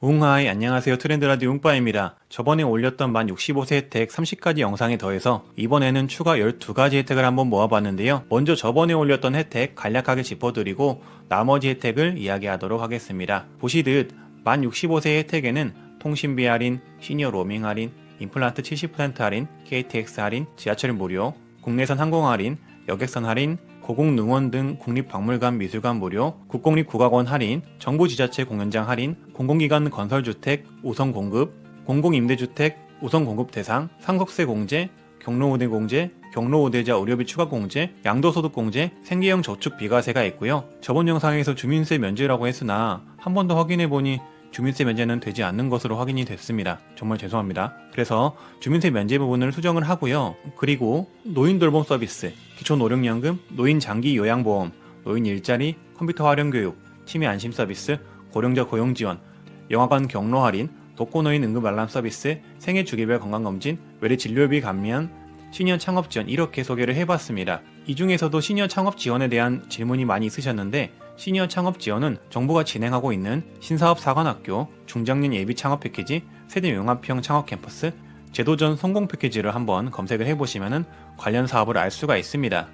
웅하이 안녕하세요. 트렌드라디오 웅빠입니다. 저번에 올렸던 만 65세 혜택 30가지 영상에 더해서 이번에는 추가 12가지 혜택을 한번 모아봤는데요. 먼저 저번에 올렸던 혜택 간략하게 짚어드리고 나머지 혜택을 이야기하도록 하겠습니다. 보시듯 만 65세 혜택에는 통신비 할인, 시니어 로밍 할인, 임플란트 70% 할인, KTX 할인, 지하철 무료, 국내선 항공 할인, 여객선 할인, 고궁능원 등 국립박물관 미술관 무료, 국공립국악원 할인, 정부 지자체 공연장 할인, 공공기관 건설주택 우선 공급, 공공임대주택 우선 공급 대상, 상속세 공제, 경로우대 공제, 경로우대자 의료비 추가 공제, 양도소득 공제, 생계형 저축 비과세가 있고요. 저번 영상에서 주민세 면제라고 했으나 한 번 더 확인해보니 주민세 면제는 되지 않는 것으로 확인이 됐습니다. 정말 죄송합니다. 그래서 주민세 면제 부분을 수정을 하고요. 그리고 노인 돌봄 서비스, 기초노령연금, 노인 장기 요양보험, 노인 일자리, 컴퓨터 활용 교육, 치매 안심 서비스, 고령자 고용 지원, 영화관 경로 할인, 독거노인 응급 알람 서비스, 생애 주기별 건강검진, 외래 진료비 감면, 시니어 창업 지원 이렇게 소개를 해봤습니다. 이 중에서도 시니어 창업 지원에 대한 질문이 많이 있으셨는데 시니어 창업 지원은 정부가 진행하고 있는 신사업 사관학교, 중장년 예비 창업 패키지, 세대 융합형 창업 캠퍼스, 제도전 성공 패키지를 한번 검색을 해보시면 관련 사업을 알 수가 있습니다.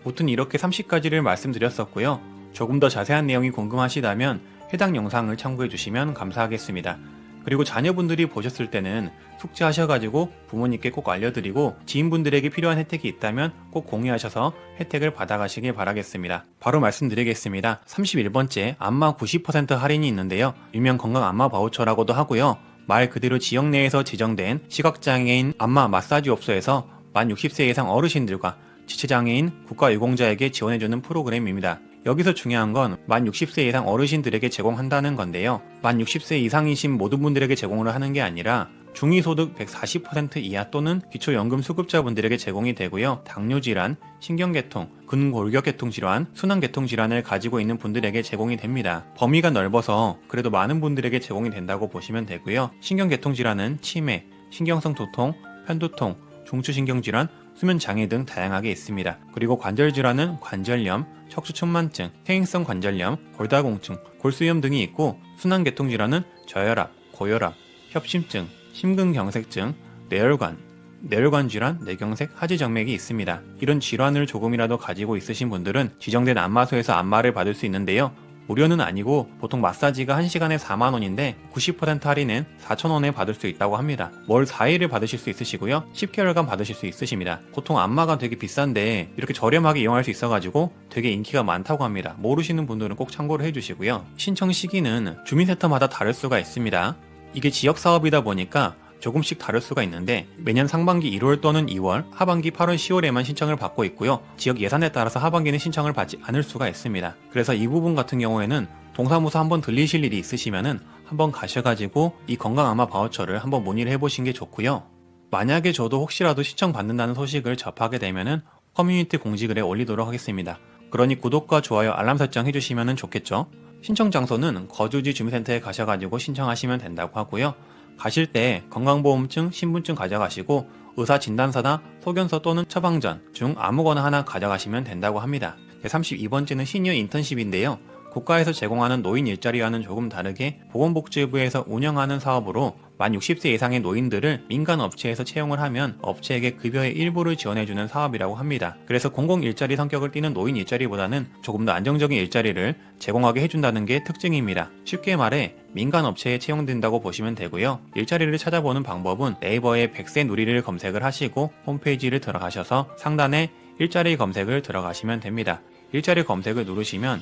무튼 이렇게 30가지를 말씀드렸었고요. 조금 더 자세한 내용이 궁금하시다면 해당 영상을 참고해주시면 감사하겠습니다. 그리고 자녀분들이 보셨을 때는 숙지하셔가지고 부모님께 꼭 알려드리고 지인분들에게 필요한 혜택이 있다면 꼭 공유하셔서 혜택을 받아가시길 바라겠습니다. 바로 말씀드리겠습니다. 31번째 안마 90% 할인이 있는데요. 일명 건강 안마 바우처라고도 하고요. 말 그대로 지역 내에서 지정된 시각장애인 안마 마사지 업소에서 만 60세 이상 어르신들과 지체장애인 국가유공자에게 지원해주는 프로그램입니다. 여기서 중요한 건 만 60세 이상 어르신들에게 제공한다는 건데요. 만 60세 이상이신 모든 분들에게 제공을 하는 게 아니라 중위소득 140% 이하 또는 기초연금 수급자분들에게 제공이 되고요. 당뇨질환, 신경계통, 근골격계통 질환, 순환계통 질환을 가지고 있는 분들에게 제공이 됩니다. 범위가 넓어서 그래도 많은 분들에게 제공이 된다고 보시면 되고요. 신경계통 질환은 치매, 신경성 두통, 편두통, 중추신경질환, 수면장애 등 다양하게 있습니다. 그리고 관절질환은 관절염, 척추천만증, 퇴행성 관절염, 골다공증, 골수염 등이 있고 순환계통질환은 저혈압, 고혈압, 협심증, 심근경색증, 뇌혈관 질환, 뇌경색, 하지정맥이 있습니다. 이런 질환을 조금이라도 가지고 있으신 분들은 지정된 안마소에서 안마를 받을 수 있는데요. 무료는 아니고 보통 마사지가 1시간에 4만원인데 90% 할인은 4,000원에 받을 수 있다고 합니다. 월 4일을 받으실 수 있으시고요. 10개월간 받으실 수 있으십니다. 보통 안마가 되게 비싼데 이렇게 저렴하게 이용할 수 있어가지고 되게 인기가 많다고 합니다. 모르시는 분들은 꼭 참고를 해주시고요. 신청 시기는 주민센터마다 다를 수가 있습니다. 이게 지역사업이다 보니까 조금씩 다를 수가 있는데 매년 상반기 1월 또는 2월, 하반기 8월, 10월에만 신청을 받고 있고요. 지역 예산에 따라서 하반기는 신청을 받지 않을 수가 있습니다. 그래서 이 부분 같은 경우에는 동사무소 한번 들리실 일이 있으시면은 한번 가셔가지고 이 건강안마 바우처를 한번 문의를 해보신 게 좋고요. 만약에 저도 혹시라도 신청받는다는 소식을 접하게 되면은 커뮤니티 공지글에 올리도록 하겠습니다. 그러니 구독과 좋아요, 알람 설정 해주시면 좋겠죠. 신청 장소는 거주지 주민센터에 가셔가지고 신청하시면 된다고 하고요. 가실 때 건강보험증, 신분증 가져가시고 의사진단서나 소견서 또는 처방전 중 아무거나 하나 가져가시면 된다고 합니다. 32번째는 시니어 인턴십인데요. 국가에서 제공하는 노인 일자리와는 조금 다르게 보건복지부에서 운영하는 사업으로 만 60세 이상의 노인들을 민간 업체에서 채용을 하면 업체에게 급여의 일부를 지원해주는 사업이라고 합니다. 그래서 공공 일자리 성격을 띠는 노인 일자리보다는 조금 더 안정적인 일자리를 제공하게 해준다는 게 특징입니다. 쉽게 말해 민간 업체에 채용된다고 보시면 되고요. 일자리를 찾아보는 방법은 네이버에 100세 누리를 검색을 하시고 홈페이지를 들어가셔서 상단에 일자리 검색을 들어가시면 됩니다. 일자리 검색을 누르시면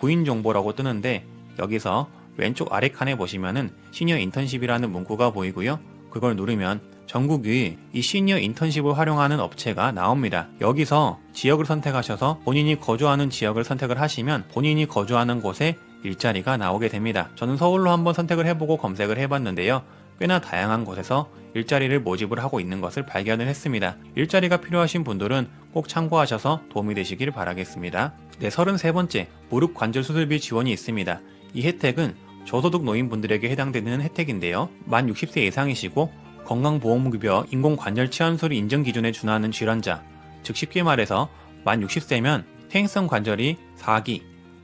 구인 정보라고 뜨는데 여기서 왼쪽 아래 칸에 보시면은 시니어 인턴십이라는 문구가 보이고요. 그걸 누르면 전국의 이 시니어 인턴십을 활용하는 업체가 나옵니다. 여기서 지역을 선택하셔서 본인이 거주하는 지역을 선택을 하시면 본인이 거주하는 곳에 일자리가 나오게 됩니다. 저는 서울로 한번 선택을 해보고 검색을 해봤는데요. 꽤나 다양한 곳에서 일자리를 모집을 하고 있는 것을 발견을 했습니다. 일자리가 필요하신 분들은 꼭 참고하셔서 도움이 되시길 바라겠습니다. 네, 33번째 무릎 관절 수술비 지원이 있습니다. 이 혜택은 저소득 노인분들에게 해당되는 혜택인데요. 만 60세 이상이시고 건강보험급여 인공관절 치환술이 인정 기준에 준하는 질환자, 즉 쉽게 말해서 만 60세면 퇴행성 관절이 4기,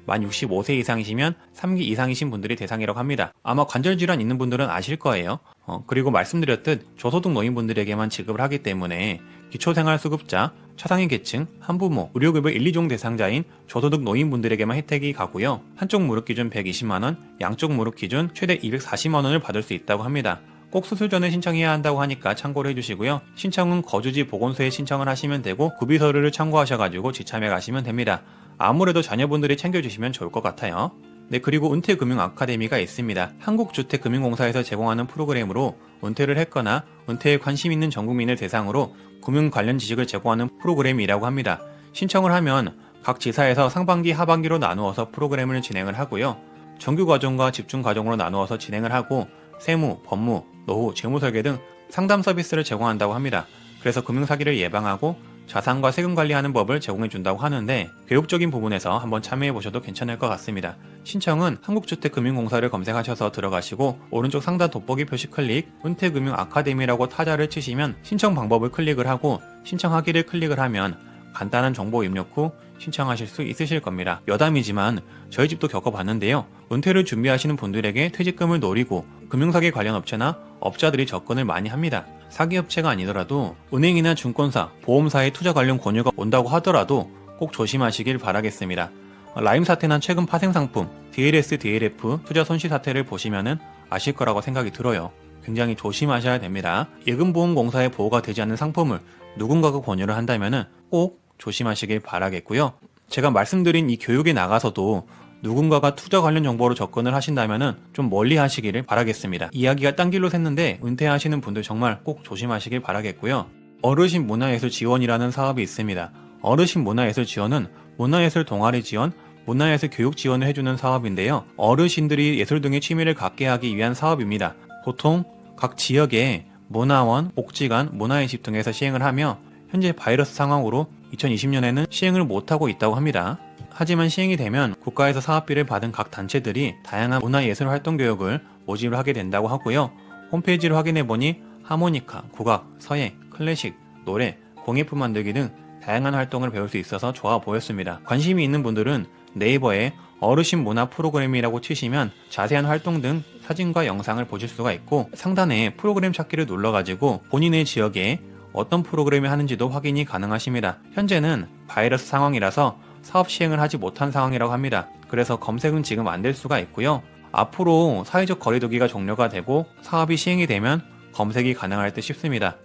만 65세 이상이시면 3기 이상이신 분들이 대상이라고 합니다. 아마 관절질환 있는 분들은 아실 거예요. 그리고 말씀드렸듯 저소득 노인분들에게만 지급을 하기 때문에 기초생활수급자, 차상위 계층, 한부모, 의료급여 1, 2종 대상자인 저소득 노인분들에게만 혜택이 가고요. 한쪽 무릎 기준 120만원, 양쪽 무릎 기준 최대 240만원을 받을 수 있다고 합니다. 꼭 수술 전에 신청해야 한다고 하니까 참고를 해주시고요. 신청은 거주지 보건소에 신청을 하시면 되고 구비서류를 참고하셔가지고 지참해 가시면 됩니다. 아무래도 자녀분들이 챙겨주시면 좋을 것 같아요. 네, 그리고 은퇴금융 아카데미가 있습니다. 한국주택금융공사에서 제공하는 프로그램으로 은퇴를 했거나 은퇴에 관심 있는 전 국민을 대상으로 금융 관련 지식을 제공하는 프로그램이라고 합니다. 신청을 하면 각 지사에서 상반기, 하반기로 나누어서 프로그램을 진행을 하고요. 정규 과정과 집중 과정으로 나누어서 진행을 하고 세무, 법무, 노후, 재무설계 등 상담 서비스를 제공한다고 합니다. 그래서 금융사기를 예방하고 자산과 세금 관리하는 법을 제공해 준다고 하는데 교육적인 부분에서 한번 참여해 보셔도 괜찮을 것 같습니다. 신청은 한국주택금융공사를 검색하셔서 들어가시고 오른쪽 상단 돋보기 표시 클릭, 은퇴금융 아카데미라고 타자를 치시면 신청 방법을 클릭을 하고 신청하기를 클릭을 하면 간단한 정보 입력 후 신청하실 수 있으실 겁니다. 여담이지만 저희 집도 겪어봤는데요. 은퇴를 준비하시는 분들에게 퇴직금을 노리고 금융사기 관련 업체나 업자들이 접근을 많이 합니다. 사기업체가 아니더라도 은행이나 증권사, 보험사의 투자 관련 권유가 온다고 하더라도 꼭 조심하시길 바라겠습니다. 라임 사태나 최근 파생 상품, DLS, DLF 투자 손실 사태를 보시면은 아실 거라고 생각이 들어요. 굉장히 조심하셔야 됩니다. 예금보험공사의 보호가 되지 않는 상품을 누군가가 권유를 한다면은 꼭 조심하시길 바라겠고요. 제가 말씀드린 이 교육에 나가서도 누군가가 투자 관련 정보로 접근을 하신다면은 좀 멀리 하시기를 바라겠습니다. 이야기가 딴 길로 샜는데 은퇴하시는 분들 정말 꼭 조심하시길 바라겠고요. 어르신 문화예술 지원이라는 사업이 있습니다. 어르신 문화예술 지원은 문화예술 동아리 지원, 문화예술 교육 지원을 해주는 사업인데요. 어르신들이 예술 등의 취미를 갖게 하기 위한 사업입니다. 보통 각 지역에 문화원, 복지관, 문화의 집 등에서 시행을 하며 현재 바이러스 상황으로 2020년에는 시행을 못하고 있다고 합니다. 하지만 시행이 되면 국가에서 사업비를 받은 각 단체들이 다양한 문화예술 활동 교육을 모집을 하게 된다고 하고요. 홈페이지를 확인해보니 하모니카, 국악, 서예, 클래식, 노래, 공예품 만들기 등 다양한 활동을 배울 수 있어서 좋아 보였습니다. 관심이 있는 분들은 네이버에 어르신 문화 프로그램이라고 치시면 자세한 활동 등 사진과 영상을 보실 수가 있고 상단에 프로그램 찾기를 눌러가지고 본인의 지역에 어떤 프로그램이 하는지도 확인이 가능하십니다. 현재는 바이러스 상황이라서 사업 시행을 하지 못한 상황이라고 합니다. 그래서 검색은 지금 안 될 수가 있고요. 앞으로 사회적 거리두기가 종료가 되고 사업이 시행이 되면 검색이 가능할 듯 싶습니다.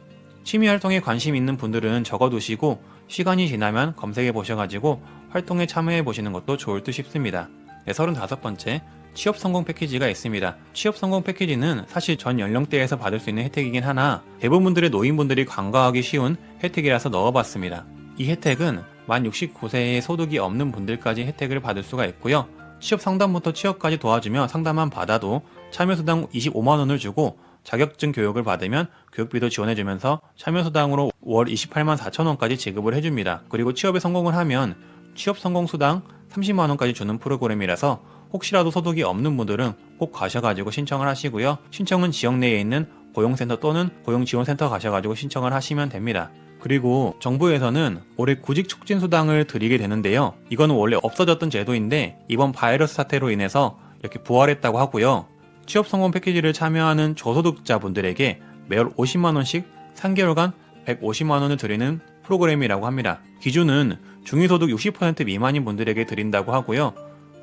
취미활동에 관심 있는 분들은 적어두시고 시간이 지나면 검색해 보셔가지고 활동에 참여해 보시는 것도 좋을 듯 싶습니다. 네, 35번째 취업성공 패키지가 있습니다. 취업성공 패키지는 사실 전 연령대에서 받을 수 있는 혜택이긴 하나 대부분들의 노인분들이 간과하기 쉬운 혜택이라서 넣어봤습니다. 이 혜택은 만 69세의 소득이 없는 분들까지 혜택을 받을 수가 있고요. 취업 상담부터 취업까지 도와주며 상담만 받아도 참여수당 25만원을 주고 자격증 교육을 받으면 교육비도 지원해주면서 참여수당으로 월 28만 4천원까지 지급을 해줍니다. 그리고 취업에 성공을 하면 취업성공수당 30만원까지 주는 프로그램이라서 혹시라도 소득이 없는 분들은 꼭 가셔가지고 신청을 하시고요. 신청은 지역 내에 있는 고용센터 또는 고용지원센터 가셔가지고 신청을 하시면 됩니다. 그리고 정부에서는 올해 구직촉진수당을 드리게 되는데요. 이거는 원래 없어졌던 제도인데 이번 바이러스 사태로 인해서 이렇게 부활했다고 하고요. 취업성공 패키지를 참여하는 저소득자분들에게 매월 50만원씩 3개월간 150만원을 드리는 프로그램이라고 합니다. 기준은 중위소득 60% 미만인 분들에게 드린다고 하고요.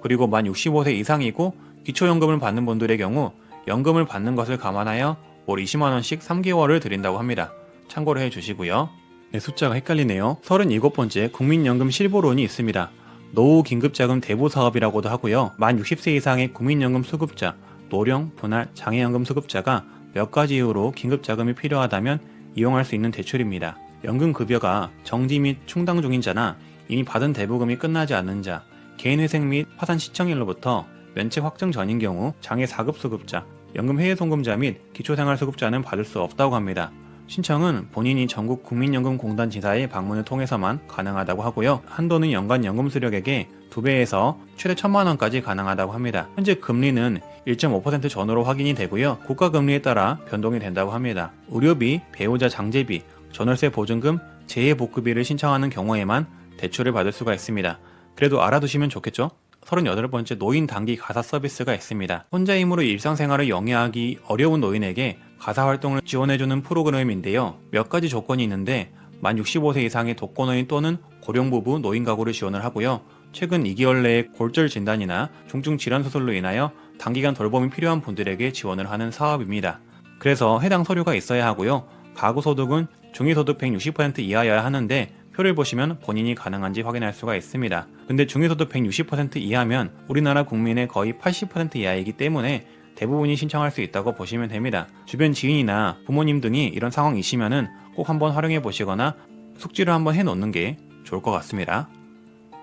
그리고 만 65세 이상이고 기초연금을 받는 분들의 경우 연금을 받는 것을 감안하여 월 20만원씩 3개월을 드린다고 합니다. 참고를 해주시고요. 네, 숫자가 헷갈리네요. 37번째 국민연금 실보론이 있습니다. 노후 긴급자금 대부 사업이라고도 하고요. 만 60세 이상의 국민연금 수급자, 노령, 분할, 장애연금 수급자가 몇 가지 이유로 긴급자금이 필요하다면 이용할 수 있는 대출입니다. 연금급여가 정지 및 충당 중인 자나 이미 받은 대부금이 끝나지 않는 자, 개인회생 및 파산 시청일로부터 면책 확정 전인 경우 장애 4급 수급자, 연금 해외송금자 및 기초생활수급자는 받을 수 없다고 합니다. 신청은 본인이 전국 국민연금공단 지사의 방문을 통해서만 가능하다고 하고요. 한도는 연간 연금 수령액의 2배에서 최대 1,000만원까지 가능하다고 합니다. 현재 금리는 1.5% 전후로 확인이 되고요. 국가금리에 따라 변동이 된다고 합니다. 의료비, 배우자 장제비, 전월세 보증금, 재해복구비를 신청하는 경우에만 대출을 받을 수가 있습니다. 그래도 알아두시면 좋겠죠? 38번째 노인 단기 가사 서비스가 있습니다. 혼자 힘으로 일상생활을 영위하기 어려운 노인에게 가사 활동을 지원해주는 프로그램인데요. 몇 가지 조건이 있는데 만 65세 이상의 독거노인 또는 고령부부 노인 가구를 지원을 하고요. 최근 2개월 내에 골절 진단이나 중증 질환 수술로 인하여 단기간 돌봄이 필요한 분들에게 지원을 하는 사업입니다. 그래서 해당 서류가 있어야 하고요. 가구 소득은 중위소득 160% 이하여야 하는데 표를 보시면 본인이 가능한지 확인할 수가 있습니다. 근데 중위소득 160% 이하면 우리나라 국민의 거의 80% 이하이기 때문에 대부분이 신청할 수 있다고 보시면 됩니다. 주변 지인이나 부모님 등이 이런 상황이시면은 꼭 한번 활용해 보시거나 숙지를 한번 해 놓는 게 좋을 것 같습니다.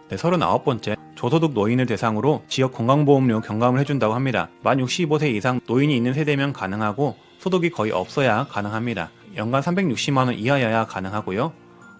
네, 39번째 저소득 노인을 대상으로 지역 건강보험료 경감을 해준다고 합니다. 만 65세 이상 노인이 있는 세대면 가능하고 소득이 거의 없어야 가능합니다. 연간 360만원 이하여야 가능하고요.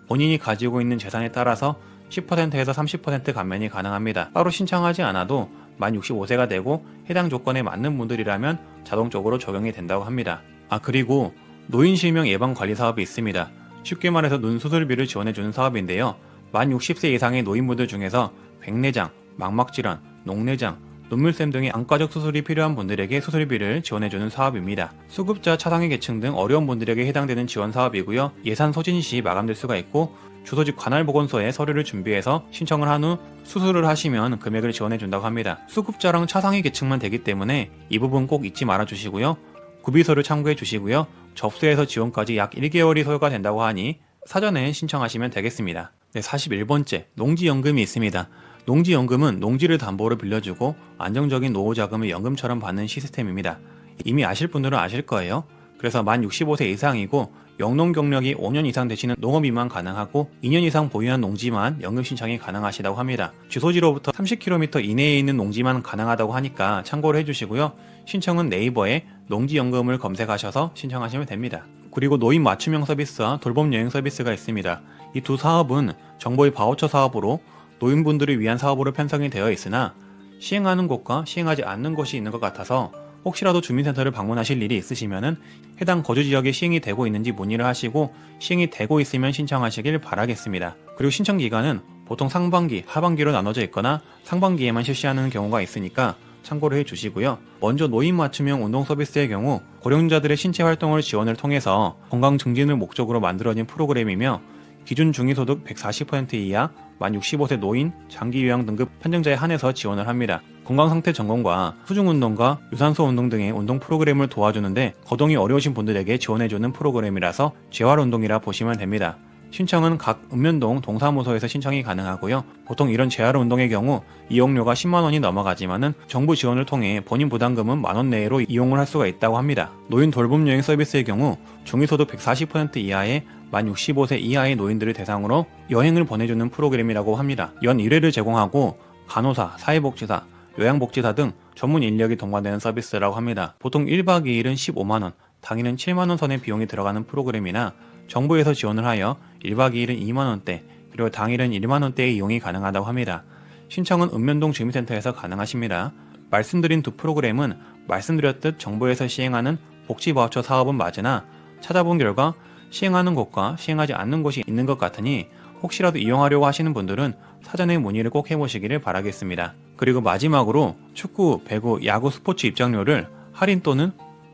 본인이 가지고 있는 재산에 따라서 10%에서 30% 감면이 가능합니다. 따로 신청하지 않아도 만 65세가 되고 해당 조건에 맞는 분들이라면 자동적으로 적용이 된다고 합니다. 그리고 노인 실명 예방 관리 사업이 있습니다. 쉽게 말해서 눈 수술비를 지원해주는 사업인데요. 만 60세 이상의 노인분들 중에서 백내장, 망막질환, 녹내장, 눈물샘 등의 안과적 수술이 필요한 분들에게 수술비를 지원해주는 사업입니다. 수급자, 차상위 계층 등 어려운 분들에게 해당되는 지원 사업이고요. 예산 소진 시 마감될 수가 있고 주소지 관할보건소에 서류를 준비해서 신청을 한 후 수술을 하시면 금액을 지원해준다고 합니다. 수급자랑 차상위 계층만 되기 때문에 이 부분 꼭 잊지 말아 주시고요. 구비서를 참고해 주시고요. 접수해서 지원까지 약 1개월이 소요가 된다고 하니 사전에 신청하시면 되겠습니다. 네, 41번째 농지연금이 있습니다. 농지연금은 농지를 담보로 빌려주고 안정적인 노후자금을 연금처럼 받는 시스템입니다. 이미 아실 분들은 아실 거예요. 그래서 만 65세 이상이고 영농 경력이 5년 이상 되시는 농업인만 가능하고 2년 이상 보유한 농지만 연금 신청이 가능하시다고 합니다. 주소지로부터 30km 이내에 있는 농지만 가능하다고 하니까 참고를 해주시고요. 신청은 네이버에 농지연금을 검색하셔서 신청하시면 됩니다. 그리고 노인 맞춤형 서비스와 돌봄 여행 서비스가 있습니다. 이 두 사업은 정부의 바우처 사업으로 노인분들을 위한 사업으로 편성이 되어 있으나 시행하는 곳과 시행하지 않는 곳이 있는 것 같아서 혹시라도 주민센터를 방문하실 일이 있으시면 해당 거주지역에 시행이 되고 있는지 문의를 하시고 시행이 되고 있으면 신청하시길 바라겠습니다. 그리고 신청 기간은 보통 상반기, 하반기로 나눠져 있거나 상반기에만 실시하는 경우가 있으니까 참고를 해주시고요. 먼저 노인 맞춤형 운동 서비스의 경우 고령자들의 신체 활동을 지원을 통해서 건강 증진을 목적으로 만들어진 프로그램이며 기준 중위소득 140% 이하, 만 65세 노인, 장기 요양 등급 판정자에 한해서 지원을 합니다. 건강상태 점검과 수중운동과 유산소 운동 등의 운동 프로그램을 도와주는데 거동이 어려우신 분들에게 지원해주는 프로그램이라서 재활운동이라 보시면 됩니다. 신청은 각 읍면동 동사무소에서 신청이 가능하고요. 보통 이런 재활운동의 경우 이용료가 10만원이 넘어가지만은 정부 지원을 통해 본인 부담금은 만원 내외로 이용을 할 수가 있다고 합니다. 노인 돌봄 여행 서비스의 경우 중위소득 140% 이하의 만 65세 이하의 노인들을 대상으로 여행을 보내주는 프로그램이라고 합니다. 연 1회를 제공하고 간호사, 사회복지사, 요양복지사 등 전문 인력이 동반되는 서비스라고 합니다. 보통 1박 2일은 15만원, 당일은 7만원 선의 비용이 들어가는 프로그램이나 정부에서 지원을 하여 1박 2일은 2만원대, 그리고 당일은 1만원대의 이용이 가능하다고 합니다. 신청은 읍면동 주민센터에서 가능하십니다. 말씀드린 두 프로그램은 말씀드렸듯 정부에서 시행하는 복지바우처 사업은 맞으나 찾아본 결과 시행하는 곳과 시행하지 않는 곳이 있는 것 같으니 혹시라도 이용하려고 하시는 분들은 사전에 문의를 꼭 해보시기를 바라겠습니다. 그리고 마지막으로 축구, 배구, 야구 스포츠 입장료를 할인 또는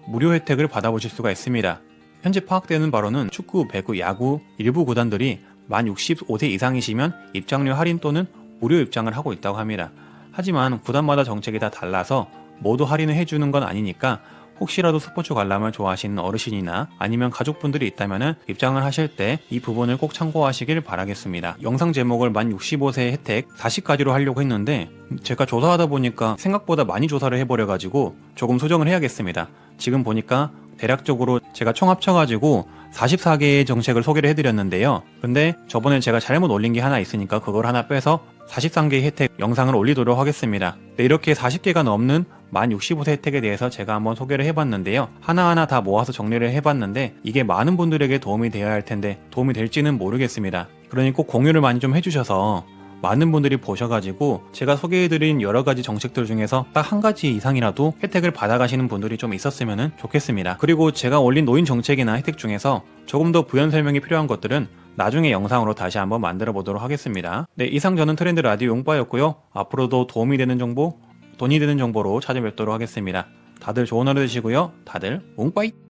무료 혜택을 받아보실 수가 있습니다. 현재 파악되는 바로는 축구, 배구, 야구 일부 구단들이 만 65세 이상이시면 입장료 할인 또는 무료 입장을 하고 있다고 합니다. 하지만 구단마다 정책이 다 달라서 모두 할인을 해주는 건 아니니까 혹시라도 스포츠 관람을 좋아하시는 어르신이나 아니면 가족분들이 있다면 입장을 하실 때 이 부분을 꼭 참고하시길 바라겠습니다. 영상 제목을 만 65세 혜택 40가지로 하려고 했는데 제가 조사하다 보니까 생각보다 많이 조사를 해버려가지고 조금 수정을 해야겠습니다. 지금 보니까 대략적으로 제가 총 합쳐가지고 44개의 정책을 소개를 해드렸는데요. 근데 저번에 제가 잘못 올린 게 하나 있으니까 그걸 하나 빼서 43개의 혜택 영상을 올리도록 하겠습니다. 네, 이렇게 40개가 넘는 만 65세 혜택에 대해서 제가 한번 소개를 해봤는데요. 하나하나 다 모아서 정리를 해봤는데 이게 많은 분들에게 도움이 되어야 할 텐데 도움이 될지는 모르겠습니다. 그러니 꼭 공유를 많이 좀 해주셔서 많은 분들이 보셔가지고 제가 소개해드린 여러가지 정책들 중에서 딱 한 가지 이상이라도 혜택을 받아가시는 분들이 좀 있었으면 좋겠습니다. 그리고 제가 올린 노인 정책이나 혜택 중에서 조금 더 부연 설명이 필요한 것들은 나중에 영상으로 다시 한번 만들어 보도록 하겠습니다. 네, 이상 저는 트렌드 라디오 용빠였고요. 앞으로도 도움이 되는 정보, 돈이 되는 정보로 찾아뵙도록 하겠습니다. 다들 좋은 하루 되시고요. 다들 웅빠이!